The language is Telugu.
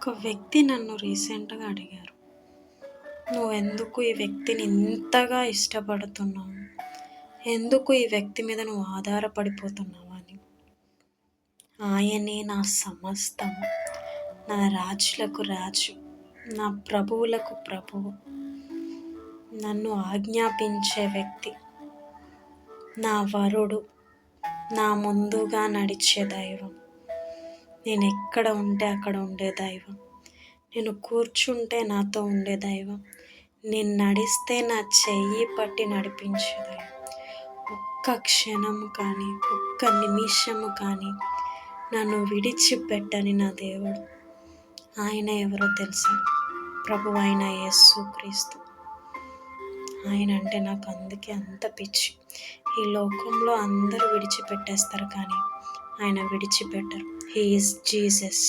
ఒక వ్యక్తి నన్ను రీసెంట్గా అడిగారు, నువ్వెందుకు ఈ వ్యక్తిని ఇంతగా ఇష్టపడుతున్నావు, ఎందుకు ఈ వ్యక్తి మీద నువ్వు ఆధారపడిపోతున్నావు అని. ఆయనే నా సమస్తము, నా రాజులకు రాజు, నా ప్రభువులకు ప్రభువు, నన్ను ఆజ్ఞాపించే వ్యక్తి, నా వరుడు, నా ముందుగా నడిచే దైవం. నేను ఎక్కడ ఉంటే అక్కడ ఉండే దైవం, నేను కూర్చుంటే నాతో ఉండే దైవం, నేను నడిస్తే నా చెయ్యి పట్టి నడిపించే దైవం. ఒక్క క్షణము కానీ, ఒక్క నిమిషము కానీ నన్ను విడిచిపెట్టని నా దేవుడు. ఆయన ఎవరో తెలుసా? ప్రభు అయిన యేసుక్రీస్తు. ఆయన అంటే నాకు అందుకే అంత పిచ్చి. ఈ లోకంలో అందరూ విడిచిపెట్టేస్తారు కానీ ఆయన విడిచిపెట్టరు. He is Jesus.